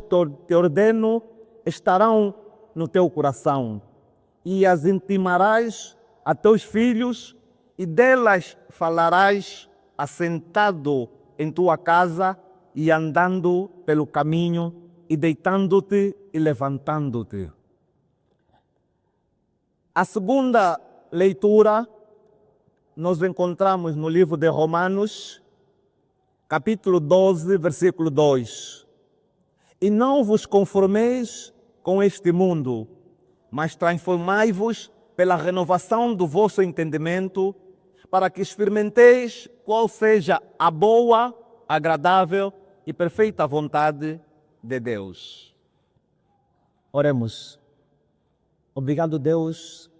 te ordeno estarão no teu coração, e as intimarás a teus filhos, e delas falarás assentado em tua casa e andando pelo caminho, e deitando-te e levantando-te. A segunda leitura nós encontramos no livro de Romanos, capítulo 12, versículo 2. E não vos conformeis com este mundo, mas transformai-vos pela renovação do vosso entendimento, para que experimenteis qual seja a boa, agradável e perfeita vontade de Deus. Oremos. Obrigado, Deus.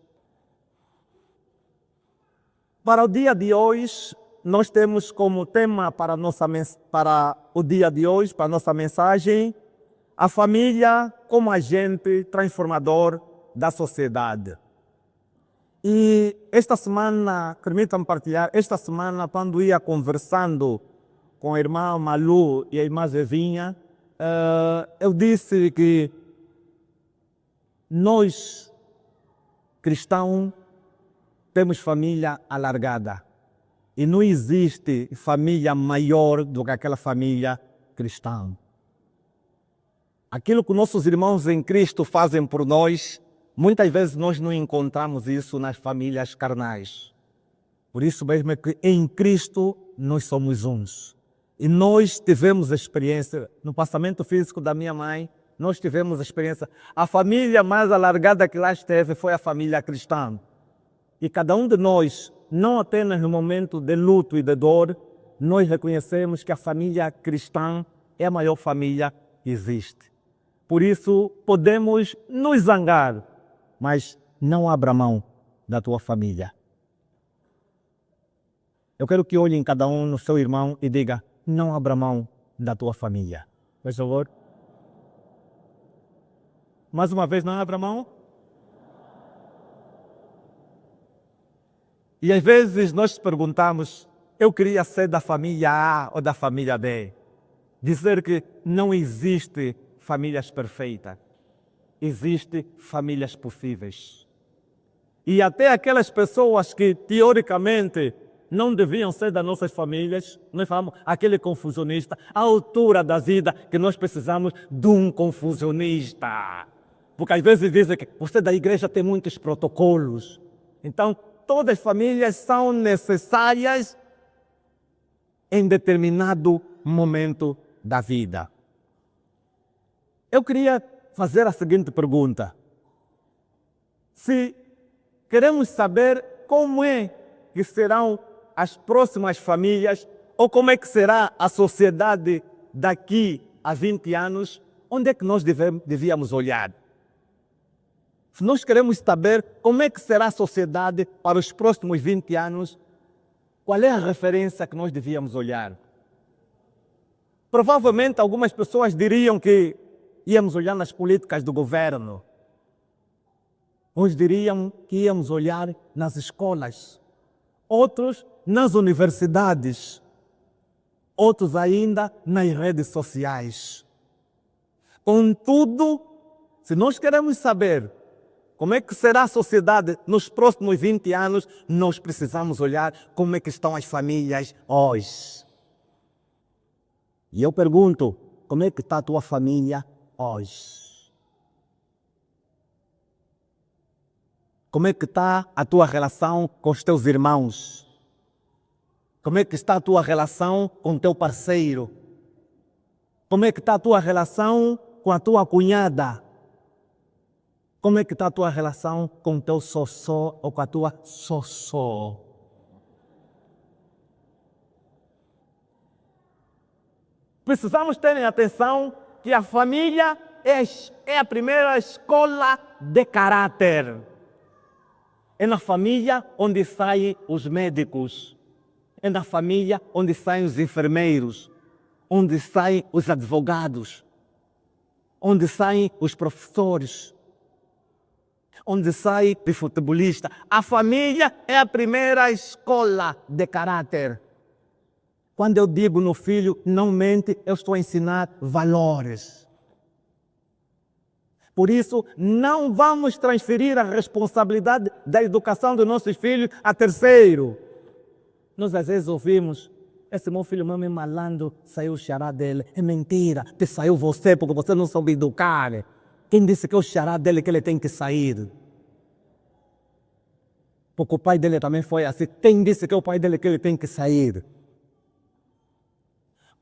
Para o dia de hoje, nós temos como tema para o dia de hoje, para a nossa mensagem, a família como agente transformador da sociedade. E esta semana, permitam-me partilhar, esta semana, quando ia conversando com a irmã Malu e a irmã Zevinha, eu disse que nós, cristãos, temos família alargada. E não existe família maior do que aquela família cristã. Aquilo que nossos irmãos em Cristo fazem por nós, muitas vezes nós não encontramos isso nas famílias carnais. Por isso mesmo é que em Cristo nós somos uns. E nós tivemos experiência, no passamento físico da minha mãe, nós tivemos experiência. A família mais alargada que lá esteve foi a família cristã. E cada um de nós, não apenas no momento de luto e de dor, nós reconhecemos que a família cristã é a maior família que existe. Por isso, podemos nos zangar, mas não abra mão da tua família. Eu quero que olhem cada um no seu irmão e diga, não abra mão da tua família. Por favor. Mais uma vez, não abra mão. E às vezes nós perguntamos, eu queria ser da família A ou da família B. Dizer que não existe famílias perfeitas. Existem famílias possíveis. E até aquelas pessoas que teoricamente não deviam ser das nossas famílias, nós falamos, aquele confusionista, a altura da vida que nós precisamos de um confusionista. Porque às vezes dizem que você da igreja tem muitos protocolos. Então, todas as famílias são necessárias em determinado momento da vida. Eu queria fazer a seguinte pergunta. Se queremos saber como é que serão as próximas famílias, ou como é que será a sociedade daqui a 20 anos, onde é que nós devíamos olhar? Se nós queremos saber como é que será a sociedade para os próximos 20 anos, qual é a referência que nós devíamos olhar? Provavelmente algumas pessoas diriam que íamos olhar nas políticas do governo. Uns diriam que íamos olhar nas escolas. Outros nas universidades. Outros ainda nas redes sociais. Contudo, se nós queremos saber como é que será a sociedade nos próximos 20 anos, nós precisamos olhar como é que estão as famílias hoje. E eu pergunto, como é que está a tua família hoje? Como é que está a tua relação com os teus irmãos? Como é que está a tua relação com o teu parceiro? Como é que está a tua relação com a tua cunhada? Como é que está a tua relação com o teu sossô ou com a tua sossô? Precisamos ter em atenção que a família é a primeira escola de caráter. É na família onde saem os médicos. É na família onde saem os enfermeiros. Onde saem os advogados. Onde saem os professores. Onde sai de futebolista. A família é a primeira escola de caráter. Quando eu digo no filho, não mente, eu estou a ensinar valores. Por isso, não vamos transferir a responsabilidade da educação dos nossos filhos a terceiro. Nós às vezes ouvimos: esse meu filho mesmo é malandro, saiu o xará dele. É mentira, te saiu você porque você não soube educar. Quem disse que é o xará dele que ele tem que sair? Porque o pai dele também foi assim. Quem disse que é o pai dele que ele tem que sair?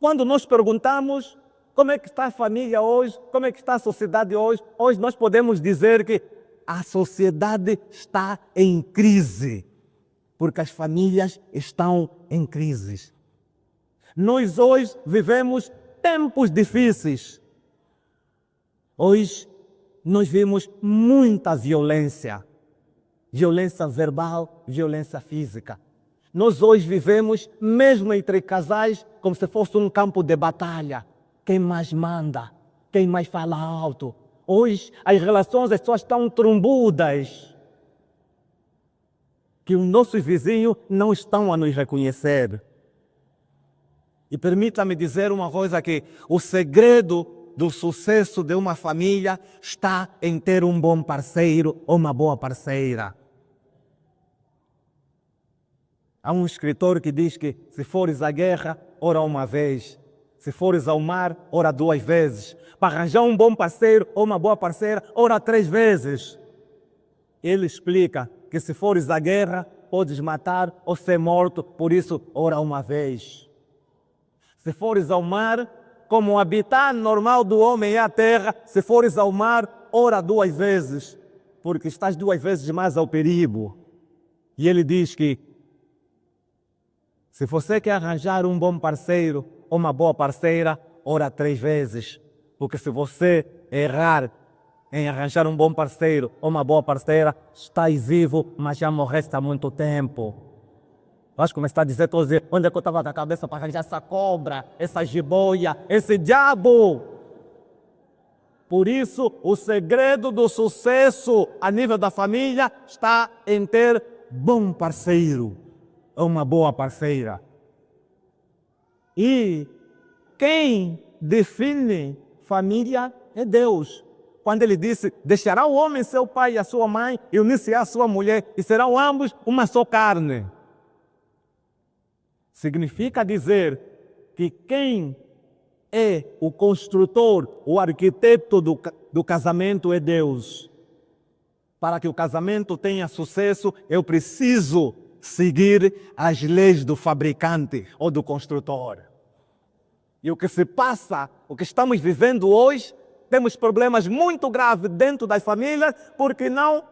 Quando nós perguntamos como é que está a família hoje, como é que está a sociedade hoje, hoje nós podemos dizer que a sociedade está em crise, porque as famílias estão em crise. Nós hoje vivemos tempos difíceis. Hoje nós vimos muita violência. Violência verbal, violência física. Nós hoje vivemos, mesmo entre casais, como se fosse um campo de batalha. Quem mais manda? Quem mais fala alto? Hoje as relações, as pessoas estão trombudas. Que os nossos vizinhos não estão a nos reconhecer. E permita-me dizer uma coisa, que o segredo do sucesso de uma família está em ter um bom parceiro ou uma boa parceira. Há um escritor que diz que se fores à guerra, ora uma vez. Se fores ao mar, ora 2 vezes. Para arranjar um bom parceiro ou uma boa parceira, ora 3 vezes. Ele explica que se fores à guerra, podes matar ou ser morto, por isso ora uma vez. Se fores ao mar, como o habitat normal do homem é a terra, se fores ao mar, ora 2 vezes, porque estás 2 vezes mais ao perigo. E ele diz que se você quer arranjar um bom parceiro ou uma boa parceira, ora 3 vezes, porque se você errar em arranjar um bom parceiro ou uma boa parceira, estás vivo, mas já morreste há muito tempo. Vais começar a dizer todos os dias: onde é que eu estava com a cabeça para arranjar essa cobra, essa jiboia, esse diabo? Por isso, o segredo do sucesso a nível da família está em ter bom parceiro ou uma boa parceira. E quem define família é Deus. Quando ele disse: deixará o homem seu pai e a sua mãe e unir-se à sua mulher, e serão ambos uma só carne. Significa dizer que quem é o construtor, o arquiteto do casamento é Deus. Para que o casamento tenha sucesso, eu preciso seguir as leis do fabricante ou do construtor. E o que se passa, o que estamos vivendo hoje, temos problemas muito graves dentro das famílias porque não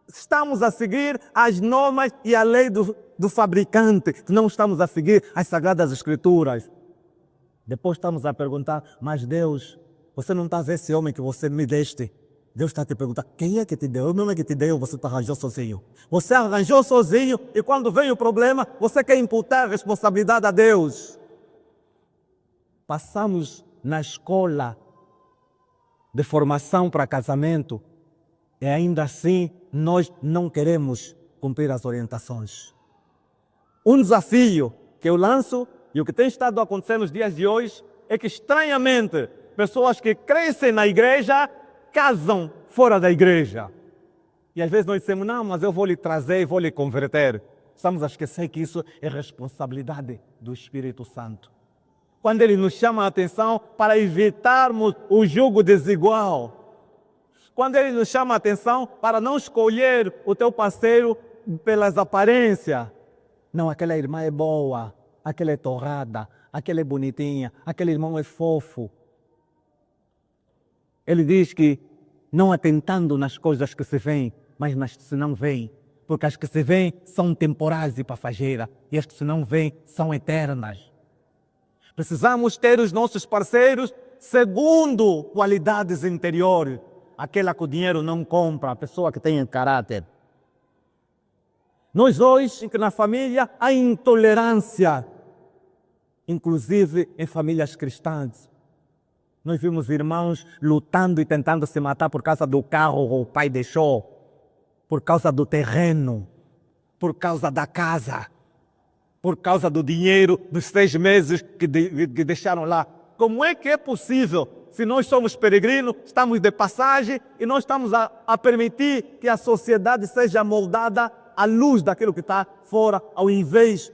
estamos a seguir as normas e a lei do fabricante, não estamos a seguir as Sagradas Escrituras. Depois estamos a perguntar: mas Deus, você não está a ver esse homem que você me deste? Deus está a te perguntar: quem é que te deu? Eu mesmo é que te deu, você arranjou sozinho. Você arranjou sozinho e quando vem o problema, você quer imputar a responsabilidade a Deus. Passamos na escola de formação para casamento e ainda assim nós não queremos cumprir as orientações. Um desafio que eu lanço e o que tem estado a acontecer nos dias de hoje é que, estranhamente, pessoas que crescem na igreja casam fora da igreja. E às vezes nós dizemos: não, mas eu vou lhe trazer e vou lhe converter. Estamos a esquecer que isso é responsabilidade do Espírito Santo. Quando ele nos chama a atenção para evitarmos o jugo desigual. Quando ele nos chama a atenção para não escolher o teu parceiro pelas aparências. Não, aquela irmã é boa, aquela é torrada, aquela é bonitinha, aquele irmão é fofo. Ele diz que não atentando nas coisas que se veem, mas nas que se não veem. Porque as que se veem são temporais e passageiras, e as que se não veem são eternas. Precisamos ter os nossos parceiros segundo qualidades interiores. Aquela que o dinheiro não compra, a pessoa que tem caráter. Nós hoje, na família, há intolerância, inclusive em famílias cristãs. Nós vimos irmãos lutando e tentando se matar por causa do carro que o pai deixou, por causa do terreno, por causa da casa, por causa do dinheiro dos 6 meses que deixaram lá. Como é que é possível Se nós somos peregrinos, estamos de passagem e nós estamos a permitir que a sociedade seja moldada à luz daquilo que está fora, ao invés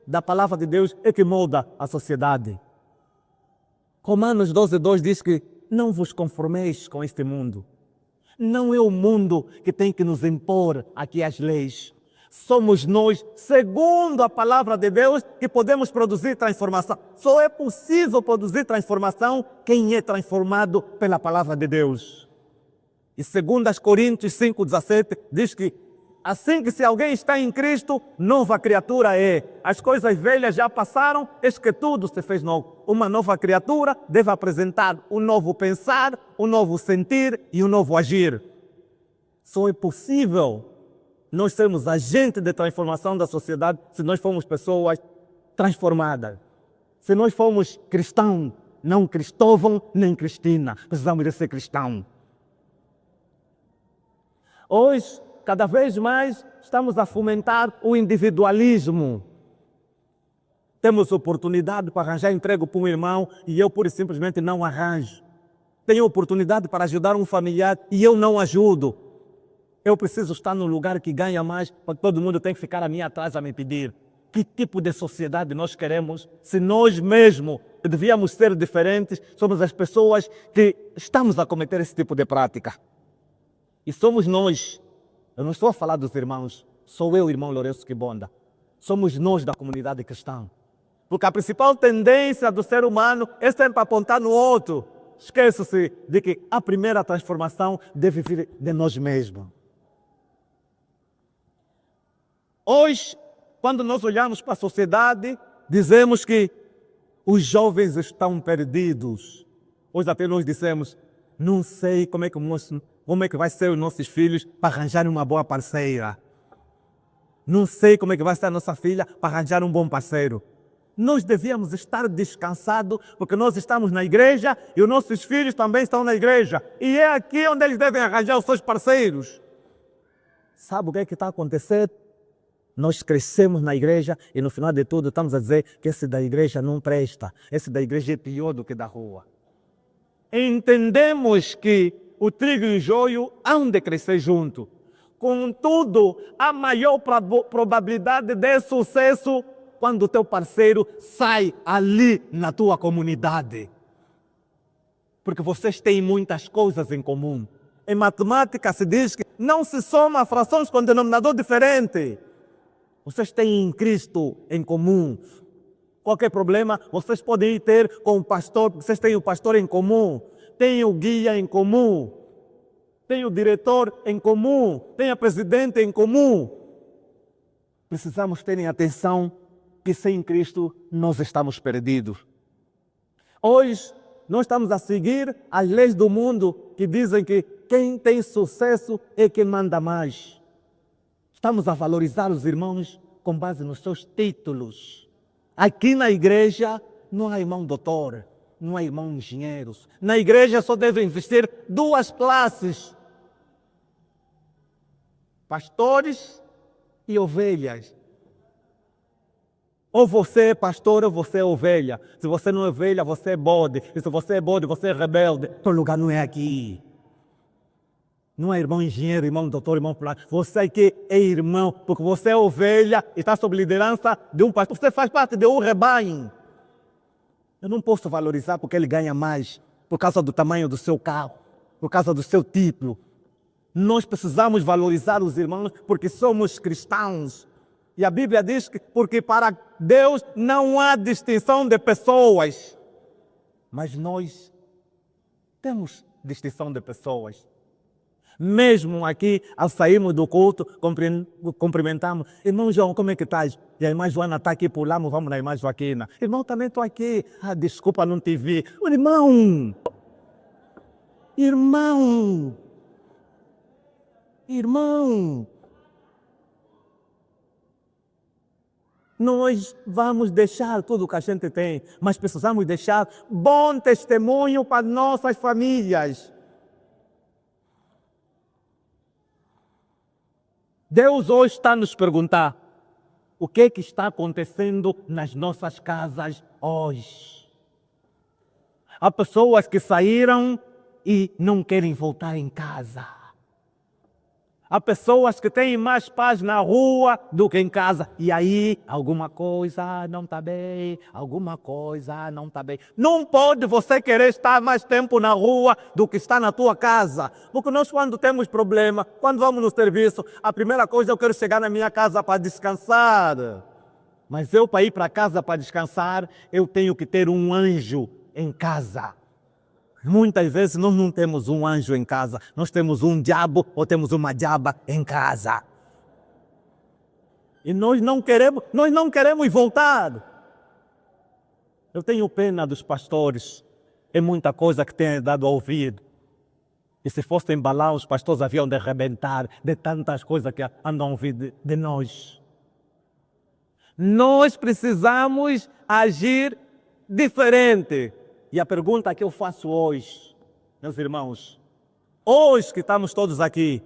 da palavra de Deus é que molda a sociedade. Romanos 12:2 diz que não vos conformeis com este mundo. Não é o mundo que tem que nos impor aqui as leis. Somos nós, segundo a palavra de Deus, que podemos produzir transformação. Só é possível produzir transformação quem é transformado pela palavra de Deus. E segundo as Coríntios 5:17 diz que assim que se alguém está em Cristo, nova criatura é. As coisas velhas já passaram, eis que tudo se fez novo. Uma nova criatura deve apresentar um novo pensar, um novo sentir e um novo agir. Só é possível nós sermos agentes de transformação da sociedade se nós formos pessoas transformadas. Se nós formos cristãos, não Cristóvão nem Cristina, precisamos de ser cristãos. Hoje, cada vez mais, estamos a fomentar o individualismo. Temos oportunidade para arranjar emprego para um irmão e eu pura e simplesmente não arranjo. Tenho oportunidade para ajudar um familiar e eu não ajudo. Eu preciso estar no lugar que ganha mais, porque todo mundo tem que ficar a mim atrás a me pedir. Que tipo de sociedade nós queremos se nós mesmos devíamos ser diferentes? Somos as pessoas que estamos a cometer esse tipo de prática. E somos nós. Eu não estou a falar dos irmãos, sou eu, irmão Lourenço Quibonda. Somos nós da comunidade cristã. Porque a principal tendência do ser humano é sempre apontar no outro. Esqueça-se de que a primeira transformação deve vir de nós mesmos. Hoje, quando nós olhamos para a sociedade, dizemos que os jovens estão perdidos. Hoje até nós dissemos, não sei como é que vai ser os nossos filhos para arranjar uma boa parceira. Não sei como é que vai ser a nossa filha para arranjar um bom parceiro. Nós devíamos estar descansados porque nós estamos na igreja e os nossos filhos também estão na igreja. E é aqui onde eles devem arranjar os seus parceiros. Sabe o que é que está acontecendo? Nós crescemos na igreja e no final de tudo estamos a dizer que esse da igreja não presta. Esse da igreja é pior do que da rua. Entendemos que o trigo e o joio hão de crescer junto. Contudo, a maior probabilidade de sucesso quando o teu parceiro sai ali na tua comunidade. Porque vocês têm muitas coisas em comum. Em matemática se diz que não se soma frações com denominador diferente. Vocês têm em Cristo em comum. Qualquer problema, vocês podem ir ter com o pastor, porque vocês têm o pastor em comum. Tem o guia em comum. Tem o diretor em comum. Tem a presidente em comum. Precisamos ter em atenção que sem Cristo nós estamos perdidos. Hoje, nós estamos a seguir as leis do mundo que dizem que quem tem sucesso é quem manda mais. Estamos a valorizar os irmãos com base nos seus títulos. Aqui na igreja não há irmão doutor, não há irmão engenheiros. Na igreja só devem existir duas classes: pastores e ovelhas. Ou você é pastor ou você é ovelha. Se você não é ovelha, você é bode. E se você é bode, você é rebelde. Seu lugar não é aqui. Não é irmão engenheiro, irmão doutor, irmão fulano. Você aqui é irmão, porque você é ovelha e está sob liderança de um pastor. Você faz parte de um rebanho. Eu não posso valorizar porque ele ganha mais, por causa do tamanho do seu carro, por causa do seu título. Nós precisamos valorizar os irmãos porque somos cristãos. E a Bíblia diz que porque para Deus não há distinção de pessoas. Mas nós temos distinção de pessoas. Mesmo aqui, ao sairmos do culto, cumprimentamos. Irmão João, como é que estás? E a irmã Joana está aqui, pulamos, vamos na irmã Joaquina. Irmão, também estou aqui. Ah, desculpa, não te vi. Irmão! Irmão! Irmão! Nós vamos deixar tudo o que a gente tem, mas precisamos deixar bom testemunho para nossas famílias. Deus hoje está a nos perguntar o que é que está acontecendo nas nossas casas hoje. Há pessoas que saíram e não querem voltar em casa. Há pessoas que têm mais paz na rua do que em casa. E aí, alguma coisa não está bem, alguma coisa não está bem. Não pode você querer estar mais tempo na rua do que está na tua casa. Porque nós, quando temos problema, quando vamos no serviço, a primeira coisa eu quero chegar na minha casa para descansar. Mas eu, para ir para casa para descansar, eu tenho que ter um anjo em casa. Muitas vezes nós não temos um anjo em casa, nós temos um diabo ou temos uma diaba em casa. E nós não queremos voltar. Eu tenho pena dos pastores, é muita coisa que têm dado a ouvir. E se fosse embalar, os pastores haviam de arrebentar de tantas coisas que andam a ouvir de nós. Nós precisamos agir diferente. E a pergunta que eu faço hoje, meus irmãos, hoje que estamos todos aqui,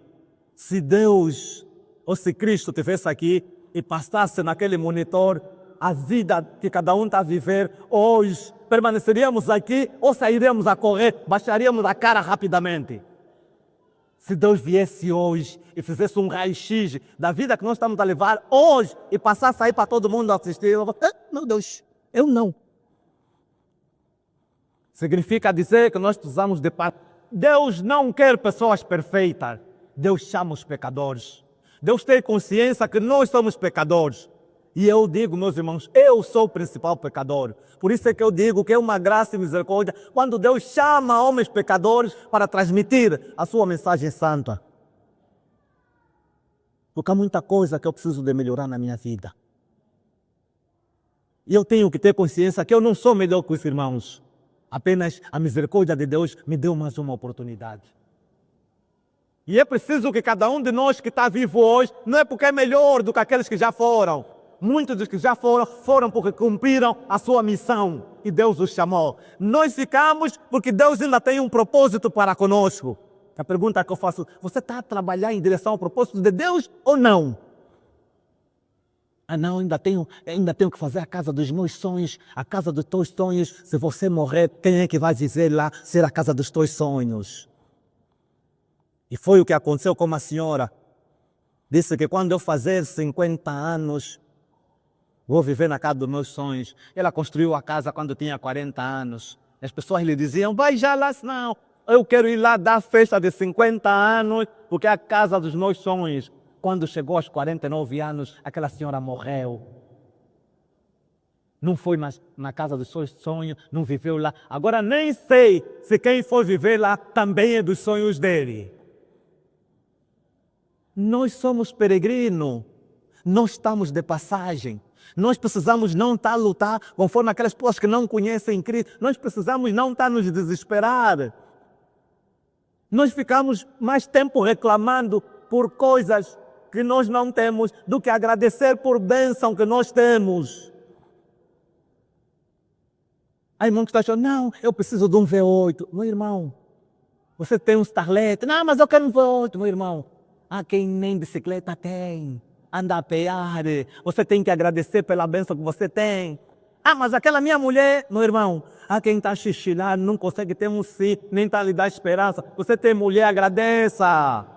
se Deus ou se Cristo estivesse aqui e passasse naquele monitor a vida que cada um está a viver hoje, permaneceríamos aqui ou sairíamos a correr, baixaríamos a cara rapidamente? Se Deus viesse hoje e fizesse um raio-x da vida que nós estamos a levar hoje e passasse aí para todo mundo assistir, eu vou, meu Deus, eu não. Significa dizer que nós precisamos de paz. Deus não quer pessoas perfeitas. Deus chama os pecadores. Deus tem consciência que nós somos pecadores. E eu digo, meus irmãos, eu sou o principal pecador. Por isso é que eu digo que é uma graça e misericórdia quando Deus chama homens pecadores para transmitir a sua mensagem santa. Porque há muita coisa que eu preciso de melhorar na minha vida. E eu tenho que ter consciência que eu não sou melhor que os irmãos. Apenas a misericórdia de Deus me deu mais uma oportunidade. E é preciso que cada um de nós que está vivo hoje, não é porque é melhor do que aqueles que já foram. Muitos dos que já foram porque cumpriram a sua missão e Deus os chamou. Nós ficamos porque Deus ainda tem um propósito para conosco. A pergunta que eu faço, você está a trabalhar em direção ao propósito de Deus ou não? Não, ainda tenho que fazer a casa dos meus sonhos, a casa dos teus sonhos. Se você morrer, quem é que vai dizer lá ser a casa dos teus sonhos? E foi o que aconteceu com uma senhora. Disse que quando eu fazer 50 anos, vou viver na casa dos meus sonhos. Ela construiu a casa quando tinha 40 anos. As pessoas lhe diziam, vai já lá, senão eu quero ir lá dar festa de 50 anos, porque é a casa dos meus sonhos. Quando chegou aos 49 anos, aquela senhora morreu. Não foi na casa dos seus sonhos, não viveu lá. Agora nem sei se quem for viver lá também é dos sonhos dele. Nós somos peregrinos, nós estamos de passagem. Nós precisamos não estar a lutar conforme aquelas pessoas que não conhecem Cristo. Nós precisamos não estar a nos desesperar. Nós ficamos mais tempo reclamando por coisas que nós não temos do que agradecer por bênção que nós temos. Aí irmão que está achando, não, eu preciso de um V8. Meu irmão, você tem um Starlet. Não, mas eu quero um V8, meu irmão. Quem nem bicicleta tem, anda a pear. Você tem que agradecer pela bênção que você tem. Mas aquela minha mulher, meu irmão, quem está xixilado não consegue ter um sim, nem está lhe dar esperança. Você tem mulher, agradeça.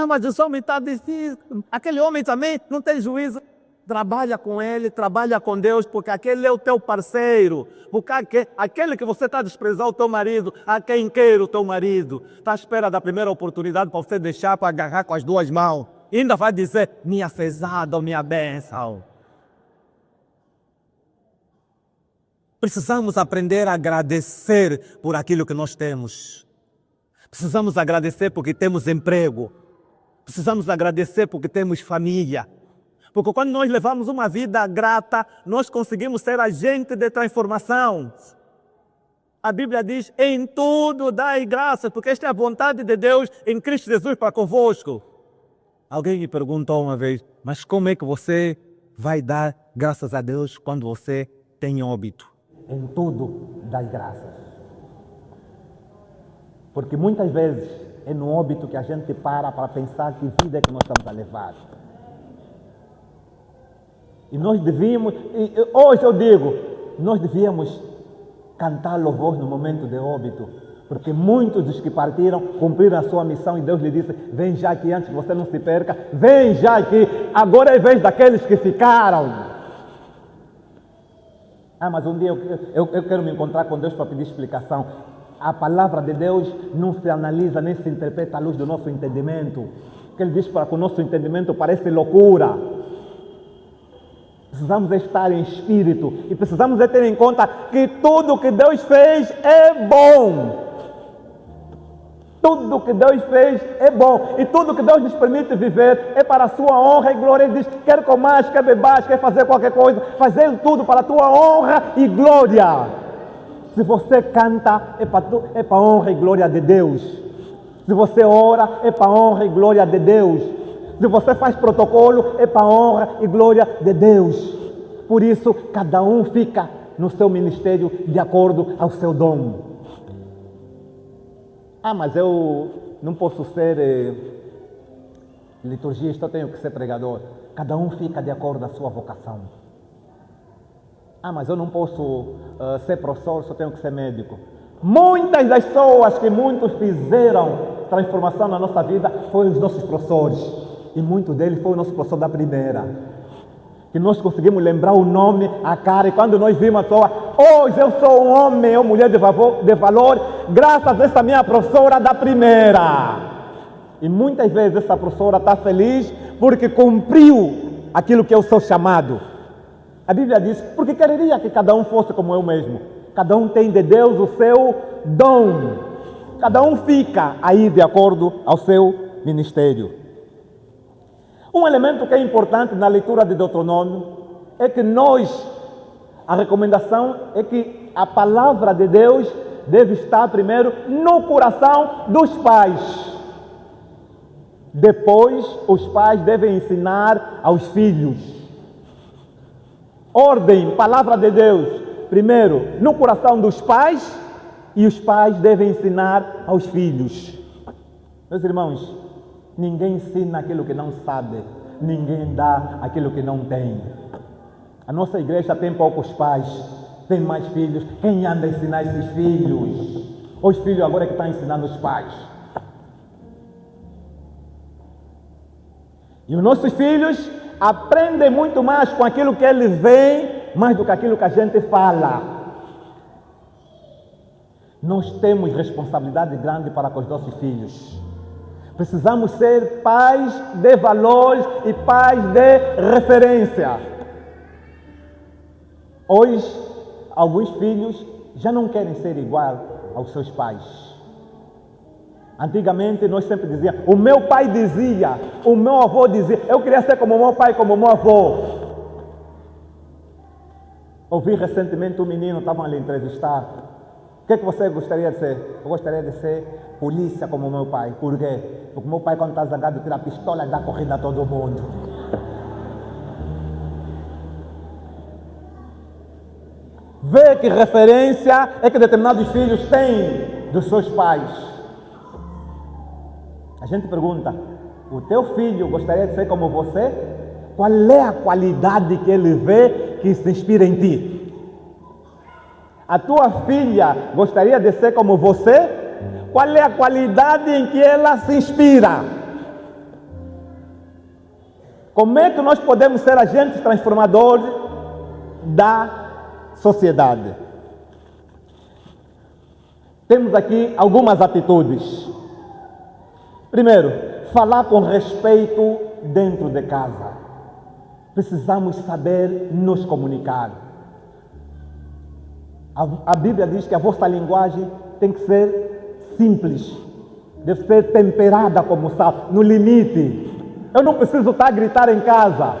Mas esse homem está difícil. Aquele homem também não tem juízo. Trabalha com ele, trabalha com Deus, porque aquele é o teu parceiro. Porque aquele que você está a desprezar o teu marido, a quem quer o teu marido, está à espera da primeira oportunidade para você deixar para agarrar com as duas mãos. E ainda vai dizer, minha fezada ou minha bênção. Precisamos aprender a agradecer por aquilo que nós temos. Precisamos agradecer porque temos emprego. Precisamos agradecer porque temos família. Porque quando nós levamos uma vida grata, nós conseguimos ser agente de transformação. A Bíblia diz, em tudo dai graças, porque esta é a vontade de Deus em Cristo Jesus para convosco. Alguém me perguntou uma vez, mas como é que você vai dar graças a Deus quando você tem óbito? Em tudo dai graças. Porque muitas vezes é no óbito que a gente para pensar que vida é que nós estamos a levar. E nós devíamos, hoje eu digo, nós devíamos cantar louvor no momento de óbito. Porque muitos dos que partiram cumpriram a sua missão e Deus lhe disse: vem já aqui antes que você não se perca, vem já aqui, agora é a vez daqueles que ficaram. Mas um dia eu quero me encontrar com Deus para pedir explicação. A palavra de Deus não se analisa nem se interpreta à luz do nosso entendimento. O que Ele diz para que o nosso entendimento parece loucura. Precisamos estar em espírito e precisamos ter em conta que tudo que Deus fez é bom. Tudo que Deus fez é bom. E tudo que Deus nos permite viver é para a sua honra e glória. Ele diz: quer comas, quer bebas, quer fazer qualquer coisa, fazer tudo para a tua honra e glória. Se você canta, é para a honra e glória de Deus. Se você ora, é para a honra e glória de Deus. Se você faz protocolo, é para a honra e glória de Deus. Por isso, cada um fica no seu ministério de acordo ao seu dom. Mas eu não posso ser liturgista, eu tenho que ser pregador. Cada um fica de acordo à sua vocação. Mas eu não posso ser professor, só tenho que ser médico. Muitas das pessoas que muitos fizeram transformação na nossa vida foram os nossos professores. E muitos deles foi o nosso professor da primeira. Que nós conseguimos lembrar o nome, a cara, e quando nós vimos a pessoa: hoje eu sou um homem ou mulher de valor, graças a essa minha professora da primeira. E muitas vezes essa professora está feliz porque cumpriu aquilo que é o seu chamado. A Bíblia diz: porque quereria que cada um fosse como eu mesmo. Cada um tem de Deus o seu dom. Cada um fica aí de acordo ao seu ministério. Um elemento que é importante na leitura de Deuteronômio é que a recomendação é que a palavra de Deus deve estar primeiro no coração dos pais. Depois, os pais devem ensinar aos filhos. Ordem, palavra de Deus, primeiro no coração dos pais, e os pais devem ensinar aos filhos. Meus irmãos, ninguém ensina aquilo que não sabe, ninguém dá aquilo que não tem. A nossa igreja tem poucos pais, tem mais filhos. Quem anda a ensinar esses filhos? Os filhos agora é que estão ensinando os pais. E os nossos filhos aprendem muito mais com aquilo que eles veem, mais do que aquilo que a gente fala. Nós temos responsabilidade grande para com os nossos filhos. Precisamos ser pais de valores e pais de referência. Hoje, alguns filhos já não querem ser igual aos seus pais. Antigamente, nós sempre dizíamos: o meu pai dizia, o meu avô dizia. Eu queria ser como o meu pai, como o meu avô. Ouvi recentemente um menino, estavam ali entrevistar. O que você gostaria de ser? Eu gostaria de ser polícia como o meu pai. Por quê? Porque o meu pai, quando está zangado, tira a pistola e dá corrida a todo mundo. Vê que referência é que determinados filhos têm dos seus pais. A gente pergunta: o teu filho gostaria de ser como você? Qual é a qualidade que ele vê que se inspira em ti? A tua filha gostaria de ser como você? Qual é a qualidade em que ela se inspira? Como é que nós podemos ser agentes transformadores da sociedade? Temos aqui algumas atitudes. Primeiro, falar com respeito dentro de casa. Precisamos saber nos comunicar. A Bíblia diz que a vossa linguagem tem que ser simples, deve ser temperada como sal, no limite. Eu não preciso estar a gritar em casa.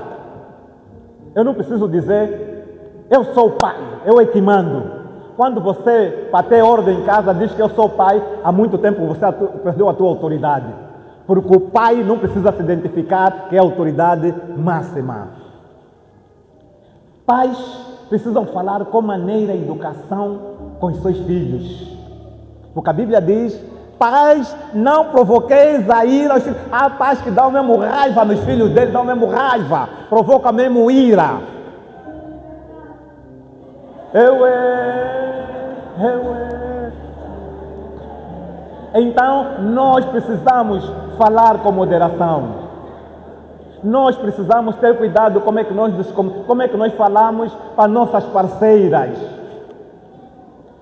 Eu não preciso dizer: eu sou o pai, eu é que mando. Quando você, para ter ordem em casa, diz que eu sou o pai, há muito tempo você perdeu a tua autoridade. Porque o pai não precisa se identificar que é a autoridade máxima. Pais precisam falar com maneira e educação com os seus filhos. Porque a Bíblia diz: pais, não provoqueis a ira aos filhos. Há pais que dão mesmo raiva nos filhos deles, dão mesmo raiva, provoca mesmo ira. Então, nós precisamos falar com moderação. Nós precisamos ter cuidado como é que nós falamos para nossas parceiras.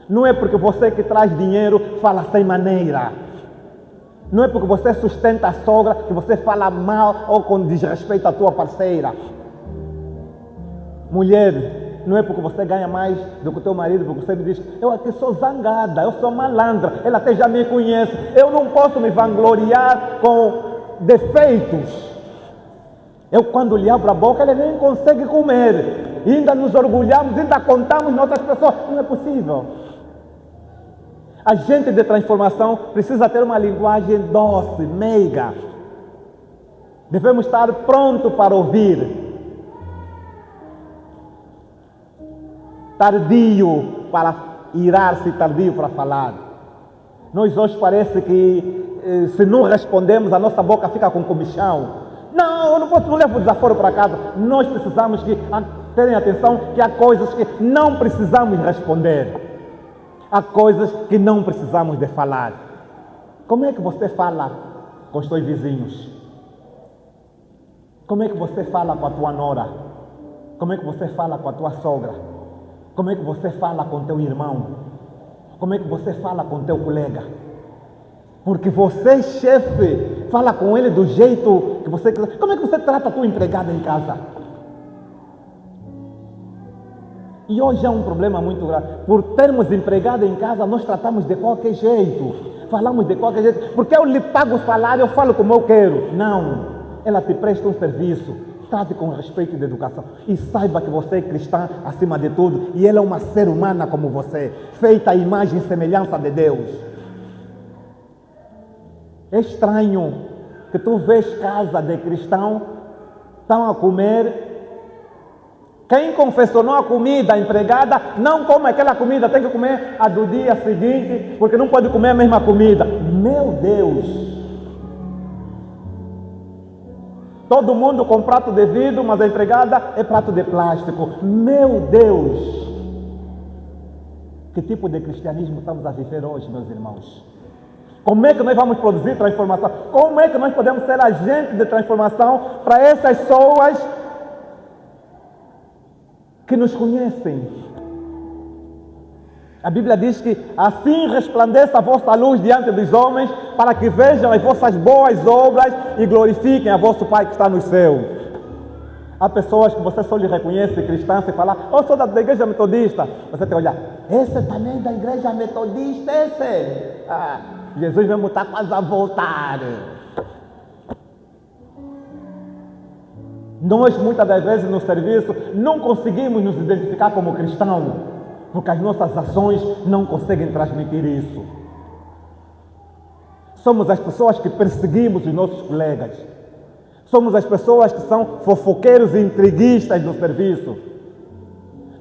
Não é porque você que traz dinheiro fala sem maneira. Não é porque você sustenta a sogra que você fala mal ou com desrespeito à tua parceira. Mulher, não é porque você ganha mais do que o teu marido, porque você me diz, eu aqui sou zangada, eu sou malandra, ela até já me conhece, eu não posso me vangloriar com defeitos. Eu quando lhe abro a boca, ele nem consegue comer. E ainda nos orgulhamos, ainda contamos nossas pessoas. Não é possível. A gente de transformação precisa ter uma linguagem doce, meiga. Devemos estar prontos para ouvir. Tardio para irar-se, tardio para falar. Nós hoje parece que se não respondemos, a nossa boca fica com comichão. Não, eu não posso, não levo o desaforo para casa. Nós precisamos terem atenção que há coisas que não precisamos responder. Há coisas que não precisamos de falar. Como é que você fala com os teus vizinhos? Como é que você fala com a tua nora? Como é que você fala com a tua sogra? Como é que você fala com teu irmão? Como é que você fala com teu colega? Porque você, chefe, fala com ele do jeito que você quiser. Como é que você trata a tua empregada em casa? E hoje há um problema muito grave. Por termos empregada em casa, nós tratamos de qualquer jeito. Falamos de qualquer jeito. Porque eu lhe pago o salário, eu falo como eu quero. Não. Ela te presta um serviço. Trate com respeito e educação. E saiba que você é cristã acima de tudo. E ela é uma ser humana como você. Feita à imagem e semelhança de Deus. É estranho que tu vês casa de cristão, estão a comer. Quem confeccionou a comida, a empregada, não come aquela comida, tem que comer a do dia seguinte, porque não pode comer a mesma comida. Meu Deus! Todo mundo com prato de vidro, mas a empregada é prato de plástico. Meu Deus! Que tipo de cristianismo estamos a viver hoje, meus irmãos? Como é que nós vamos produzir transformação? Como é que nós podemos ser agentes de transformação para essas pessoas que nos conhecem? A Bíblia diz que assim resplandeça a vossa luz diante dos homens, para que vejam as vossas boas obras e glorifiquem a vosso Pai que está no céu. Há pessoas que você só lhe reconhece cristã, se falar, eu sou da igreja metodista. Você tem que olhar, esse também é da igreja metodista, esse. Jesus vai estar quase a voltar. Nós, muitas das vezes, no serviço, não conseguimos nos identificar como cristãos, porque as nossas ações não conseguem transmitir isso. Somos as pessoas que perseguimos os nossos colegas. Somos as pessoas que são fofoqueiros e intriguistas no serviço.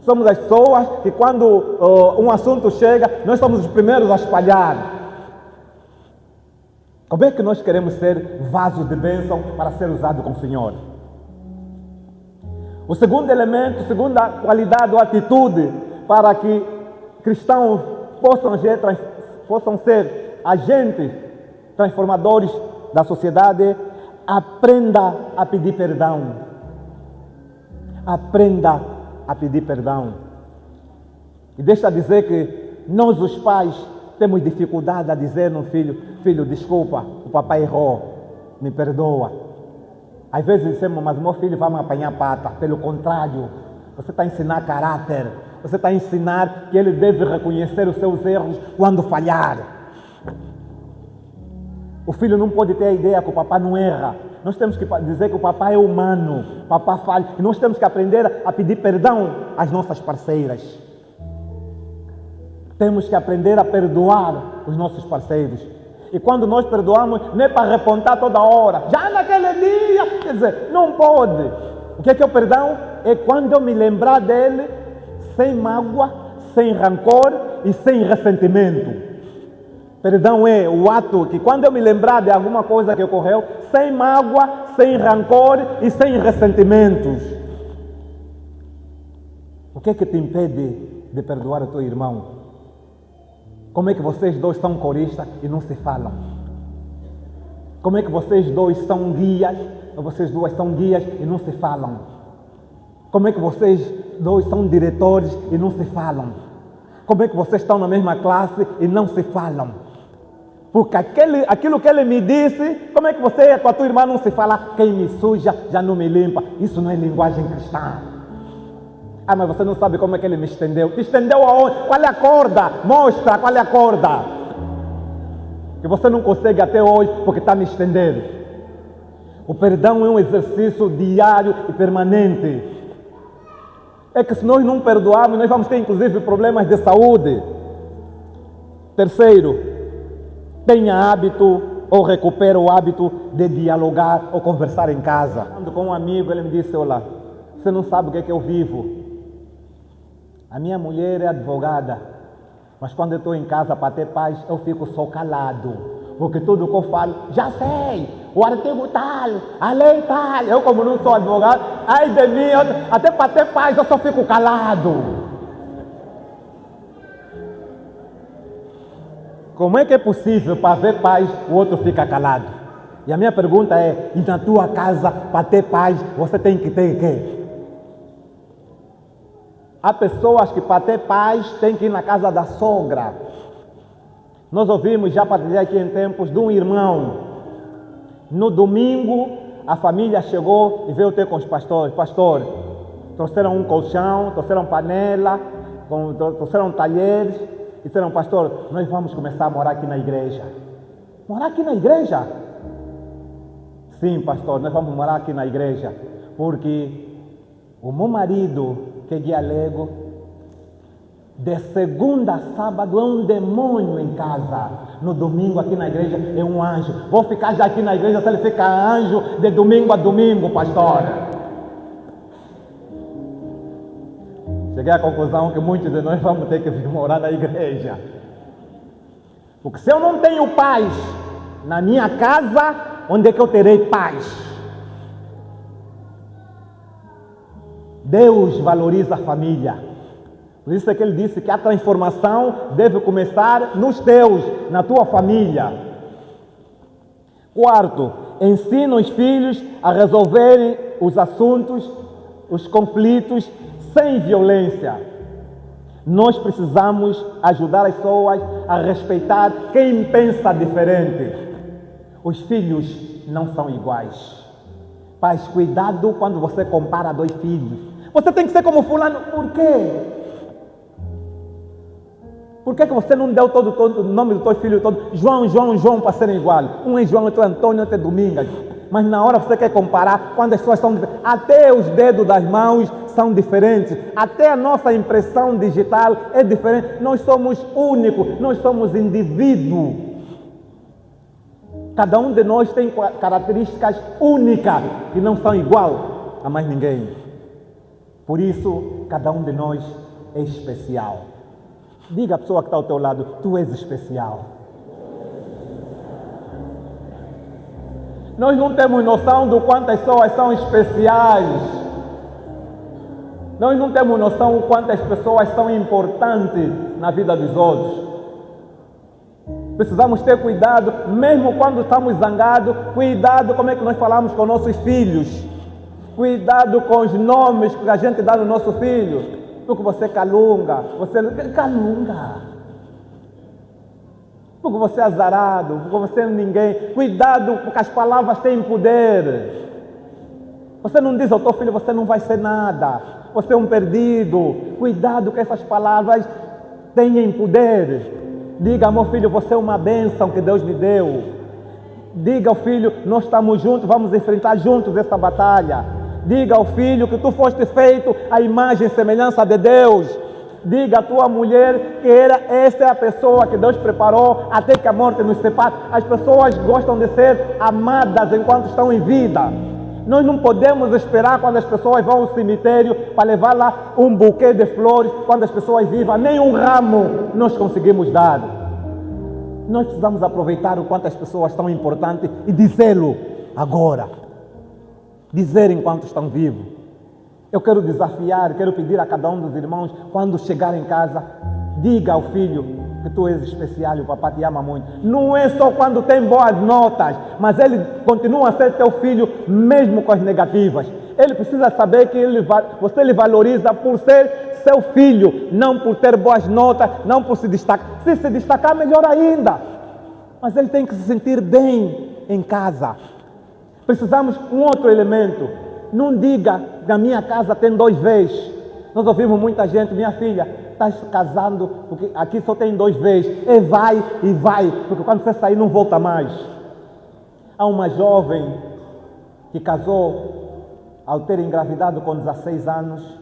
Somos as pessoas que, quando um assunto chega, nós somos os primeiros a espalhar. Como é que nós queremos ser vasos de bênção para ser usado com o Senhor? O segundo elemento, segunda qualidade ou atitude para que cristãos possam ser agentes transformadores da sociedade, aprenda a pedir perdão. Aprenda a pedir perdão. E deixa dizer que nós, os pais, temos dificuldade a dizer no filho, desculpa, o papai errou, me perdoa. Às vezes dizemos, mas meu filho vai me apanhar pata. Pelo contrário, você está a ensinar caráter. Você está a ensinar que ele deve reconhecer os seus erros quando falhar. O filho não pode ter a ideia que o papai não erra. Nós temos que dizer que o papai é humano, o papai falha. E nós temos que aprender a pedir perdão às nossas parceiras. Temos que aprender a perdoar os nossos parceiros. E quando nós perdoamos, não é para repontar toda hora. Já naquele dia, quer dizer, não pode. O que é o perdão? É quando eu me lembrar dele, sem mágoa, sem rancor e sem ressentimento. Perdão é o ato que, quando eu me lembrar de alguma coisa que ocorreu, sem mágoa, sem rancor e sem ressentimentos. O que é que te impede de perdoar o teu irmão? Como é que vocês dois são coristas e não se falam? Como é que vocês dois são guias, ou vocês duas são guias e não se falam? Como é que vocês dois são diretores e não se falam? Como é que vocês estão na mesma classe e não se falam? Porque aquilo que ele me disse, como é que você com a tua irmã não se fala? Quem me suja já não me limpa. Isso não é linguagem cristã. Ah, mas você não sabe como é que ele me estendeu. Te estendeu aonde? Qual é a corda? Mostra qual é a corda. Que você não consegue até hoje porque está me estendendo. O perdão é um exercício diário e permanente. É que se nós não perdoarmos, nós vamos ter inclusive problemas de saúde. Terceiro, tenha hábito ou recupere o hábito de dialogar ou conversar em casa. Quando com um amigo, ele me disse, olha, você não sabe o que é que eu vivo. A minha mulher é advogada, mas quando eu estou em casa para ter paz, eu fico só calado. Porque tudo que eu falo, já sei, o artigo tal, a lei tal. Eu como não sou advogado, ai de mim, até para ter paz eu só fico calado. Como é que é possível para ver paz o outro fica calado? E a minha pergunta é, e na tua casa para ter paz você tem que ter o quê? Há pessoas que para ter paz tem que ir na casa da sogra. Nós ouvimos já partilhar aqui em tempos de um irmão. No domingo a família chegou e veio ter com os pastores. Pastores, trouxeram um colchão, trouxeram panela, trouxeram talheres. E disseram, pastor, nós vamos começar a morar aqui na igreja. Morar aqui na igreja? Sim, pastor, nós vamos morar aqui na igreja. Porque o meu marido, que é guia lego, de segunda a sábado é um demônio em casa. No domingo aqui na igreja é um anjo. Vou ficar já aqui na igreja se ele ficar anjo de domingo a domingo, pastor. Cheguei à conclusão que muitos de nós vamos ter que vir morar na igreja. Porque se eu não tenho paz na minha casa, onde é que eu terei paz? Deus valoriza a família. Por isso é que ele disse que a transformação deve começar nos teus, na tua família. Quarto, ensina os filhos a resolverem os assuntos, os conflitos, sem violência. Nós precisamos ajudar as pessoas a respeitar quem pensa diferente. Os filhos não são iguais. Pais, cuidado quando você compara dois filhos. Você tem que ser como fulano. Por quê? Por que você não deu todo o nome do teu filho todo? João, para serem igual. Um é João, outro é Antônio, outro é Domingas. Mas na hora você quer comparar, quando as pessoas são diferentes, até os dedos das mãos são diferentes, até a nossa impressão digital é diferente. Nós somos únicos, nós somos indivíduos. Cada um de nós tem características únicas que não são igual a mais ninguém. Por isso, cada um de nós é especial. Diga à pessoa que está ao teu lado, tu és especial. Nós não temos noção do quanto as pessoas são especiais. Nós não temos noção do quanto as pessoas são importantes na vida dos outros. Precisamos ter cuidado, mesmo quando estamos zangados, cuidado como é que nós falamos com nossos filhos. Cuidado com os nomes que a gente dá no nosso filho. Porque você calunga, porque você é azarado, porque você é ninguém. Cuidado, porque as palavras têm poder. Você não diz ao teu filho, você não vai ser nada, você é um perdido. Cuidado que essas palavras tenham poder. Diga, meu filho, você é uma bênção que Deus me deu. Diga ao filho, nós estamos juntos, vamos enfrentar juntos essa batalha. Diga ao filho que tu foste feito à imagem e semelhança de Deus. Diga à tua mulher que essa é a pessoa que Deus preparou até que a morte nos separe. As pessoas gostam de ser amadas enquanto estão em vida. Nós não podemos esperar quando as pessoas vão ao cemitério para levar lá um buquê de flores quando as pessoas vivas. Nem um ramo nós conseguimos dar. Nós precisamos aproveitar o quanto as pessoas são importantes e dizê-lo agora. Dizer enquanto estão vivos. Eu quero desafiar, quero pedir a cada um dos irmãos, quando chegar em casa, diga ao filho, que tu és especial e o papai te ama muito. Não é só quando tem boas notas, mas ele continua a ser teu filho mesmo com as negativas. Ele precisa saber que você lhe valoriza por ser seu filho, não por ter boas notas, não por se destacar. Se se destacar, melhor ainda. Mas ele tem que se sentir bem em casa. Precisamos um outro elemento. Não diga que na minha casa tem 2 vezes. Nós ouvimos muita gente, minha filha, está se casando, porque aqui só tem 2 vezes. E vai, porque quando você sair não volta mais. Há uma jovem que casou ao ter engravidado com 16 anos,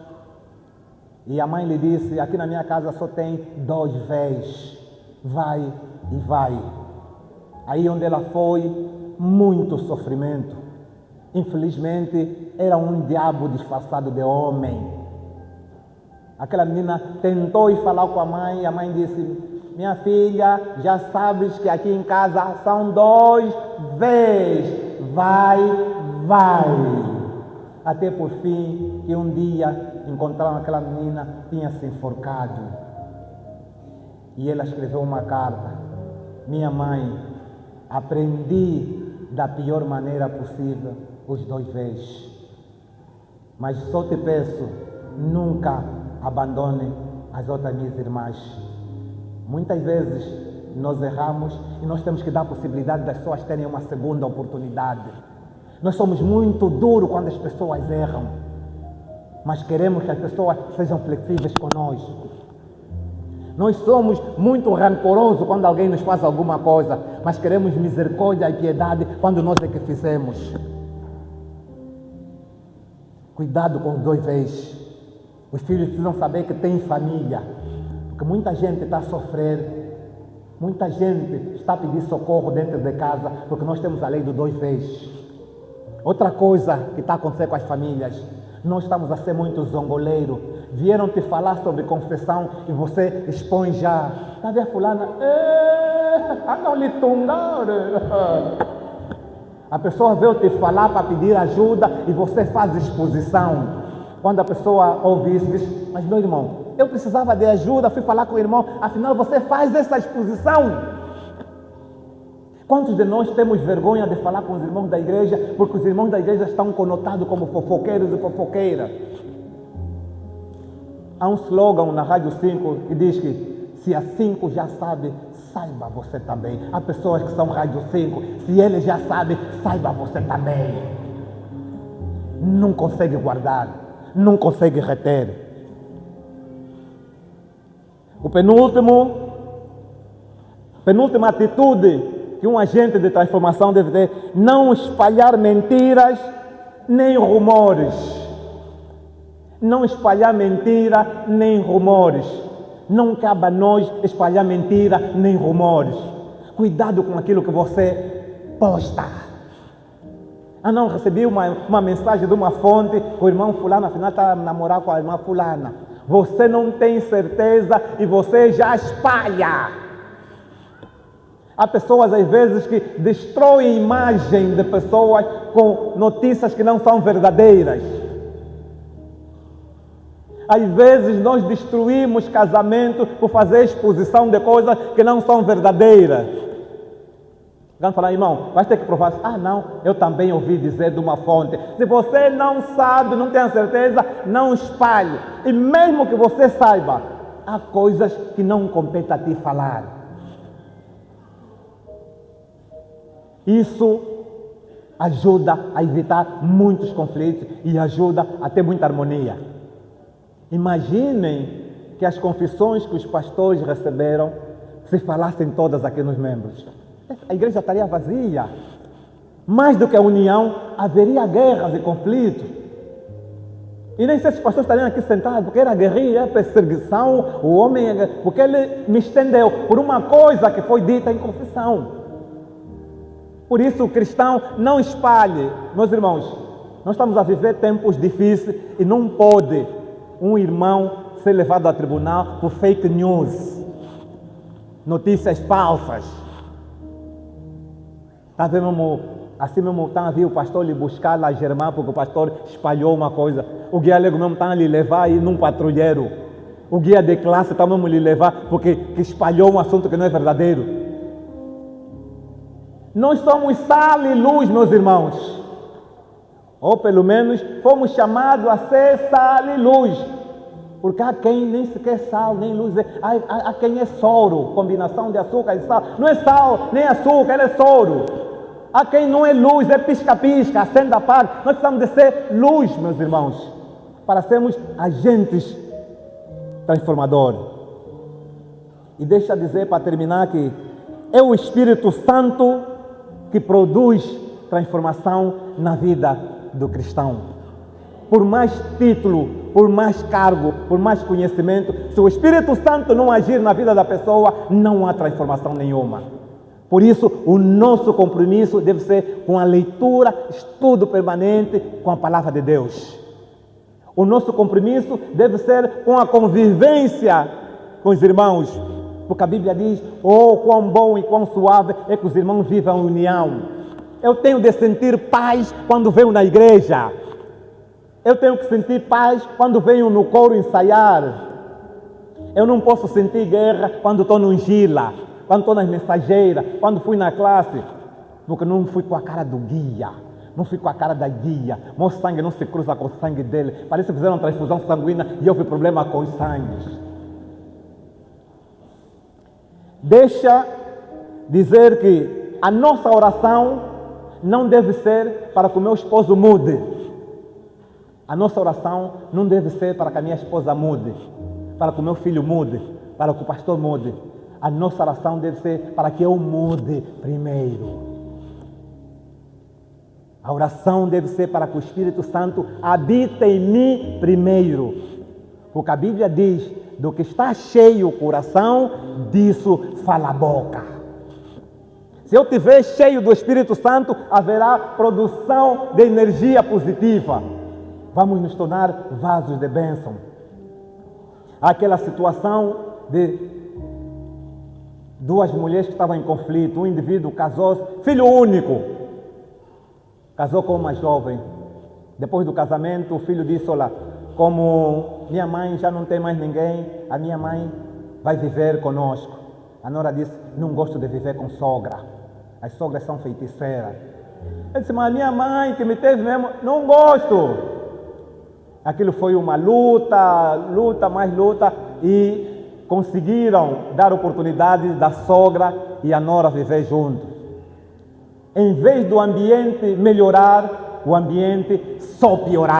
e a mãe lhe disse, aqui na minha casa só tem 2 vezes. Vai e vai. Aí onde ela foi, muito sofrimento. Infelizmente, era um diabo disfarçado de homem. Aquela menina tentou ir falar com a mãe disse, minha filha, já sabes que aqui em casa são 2 vezes. Vai. Até por fim, que um dia encontraram aquela menina, tinha se enforcado. E ela escreveu uma carta. Minha mãe, aprendi da pior maneira possível os 2 vezes. Mas só te peço, nunca abandone as outras minhas irmãs. Muitas vezes nós erramos e nós temos que dar a possibilidade das pessoas terem uma segunda oportunidade. Nós somos muito duros quando as pessoas erram, mas queremos que as pessoas sejam flexíveis conosco. Nós somos muito rancorosos quando alguém nos faz alguma coisa, mas queremos misericórdia e piedade quando nós é que fizemos. Cuidado com os 2 vezes. Os filhos precisam saber que tem família, porque muita gente está a sofrer, muita gente está a pedir socorro dentro de casa, porque nós temos a lei do 2 vezes. Outra coisa que está a acontecer com as famílias, nós estamos a ser muito zongoleiro. Vieram te falar sobre confissão e você expõe já. Está a ver fulana? Não lhe tungar. A pessoa veio te falar para pedir ajuda e você faz exposição. Quando a pessoa ouve isso, diz, mas meu irmão, eu precisava de ajuda, fui falar com o irmão, afinal você faz essa exposição. Quantos de nós temos vergonha de falar com os irmãos da igreja, porque os irmãos da igreja estão conotados como fofoqueiros e fofoqueiras? Há um slogan na Rádio 5 que diz que se a 5 já sabe, saiba você também. Há pessoas que são Rádio 5, se ele já sabe, saiba você também. Não consegue guardar, não consegue reter. O penúltima atitude que um agente de transformação deve ter, não espalhar mentiras nem rumores. Não espalhar mentira nem rumores. Não cabe a nós espalhar mentira nem rumores. Cuidado com aquilo que você posta. Não, recebi uma mensagem de uma fonte, o irmão fulano afinal está a namorar com a irmã fulana. Você não tem certeza e você já espalha. Há pessoas, às vezes, que destroem a imagem de pessoas com notícias que não são verdadeiras. Às vezes, nós destruímos casamento por fazer exposição de coisas que não são verdadeiras. Vamos falar, irmão, vai ter que provar. Não, eu também ouvi dizer de uma fonte. Se você não sabe, não tem a certeza, não espalhe. E mesmo que você saiba, há coisas que não compete a ti falar. Isso ajuda a evitar muitos conflitos e ajuda a ter muita harmonia. Imaginem que as confissões que os pastores receberam, se falassem todas aqui nos membros. A igreja estaria vazia. Mais do que a união, haveria guerras e conflitos. E nem sei se os pastores estariam aqui sentados, porque era guerrilha, perseguição, o homem, porque ele me estendeu por uma coisa que foi dita em confissão. Por isso o cristão não espalhe. Meus irmãos, nós estamos a viver tempos difíceis e não pode um irmão ser levado a tribunal por fake news, notícias falsas. Está vendo, assim mesmo está a vir o pastor lhe buscar lá Germán, porque o pastor espalhou uma coisa. O guia mesmo está a lhe levar aí num patrulheiro. O guia de classe também vamos lhe levar porque que espalhou um assunto que não é verdadeiro. Nós somos sal e luz, meus irmãos. Ou pelo menos fomos chamados a ser sal e luz. Porque há quem nem sequer sal, nem luz. Há quem é soro, combinação de açúcar e sal. Não é sal, nem açúcar, ele é soro. Há quem não é luz, é pisca-pisca, acende a apaga. Nós precisamos de ser luz, meus irmãos, para sermos agentes transformadores. E deixa eu dizer para terminar que é o Espírito Santo que produz transformação na vida do cristão. Por mais título, por mais cargo, por mais conhecimento, se o Espírito Santo não agir na vida da pessoa, não há transformação nenhuma. Por isso, o nosso compromisso deve ser com a leitura, estudo permanente com a palavra de Deus. O nosso compromisso deve ser com a convivência com os irmãos. Porque a Bíblia diz, oh, quão bom e quão suave é que os irmãos vivam em união. Eu tenho de sentir paz quando venho na igreja. Eu tenho que sentir paz quando venho no coro ensaiar. Eu não posso sentir guerra quando estou no Gila, quando estou nas mensageiras, quando fui na classe, porque não fui com a cara do guia, não fui com a cara da guia. Meu sangue não se cruza com o sangue dele. Parece que fizeram transfusão sanguínea e houve problema com os sangues. Deixa dizer que a nossa oração não deve ser para que o meu esposo mude. A nossa oração não deve ser para que a minha esposa mude, para que o meu filho mude, para que o pastor mude. A nossa oração deve ser para que eu mude primeiro. A oração deve ser para que o Espírito Santo habite em mim primeiro. Porque a Bíblia diz, do que está cheio o coração, disso fala a boca. Se eu estiver cheio do Espírito Santo, haverá produção de energia positiva. Vamos nos tornar vasos de bênção. Aquela situação de duas mulheres que estavam em conflito. Um indivíduo casou-se, filho único. Casou com uma jovem. Depois do casamento, o filho disse, olha, como minha mãe já não tem mais ninguém, a minha mãe vai viver conosco. A nora disse, não gosto de viver com sogra. As sogras são feiticeiras. Ele disse, mas minha mãe que me teve mesmo, não gosto. Aquilo foi uma luta, mais luta, e conseguiram dar oportunidade da sogra e a nora viver juntos. Em vez do ambiente melhorar, o ambiente só piorar.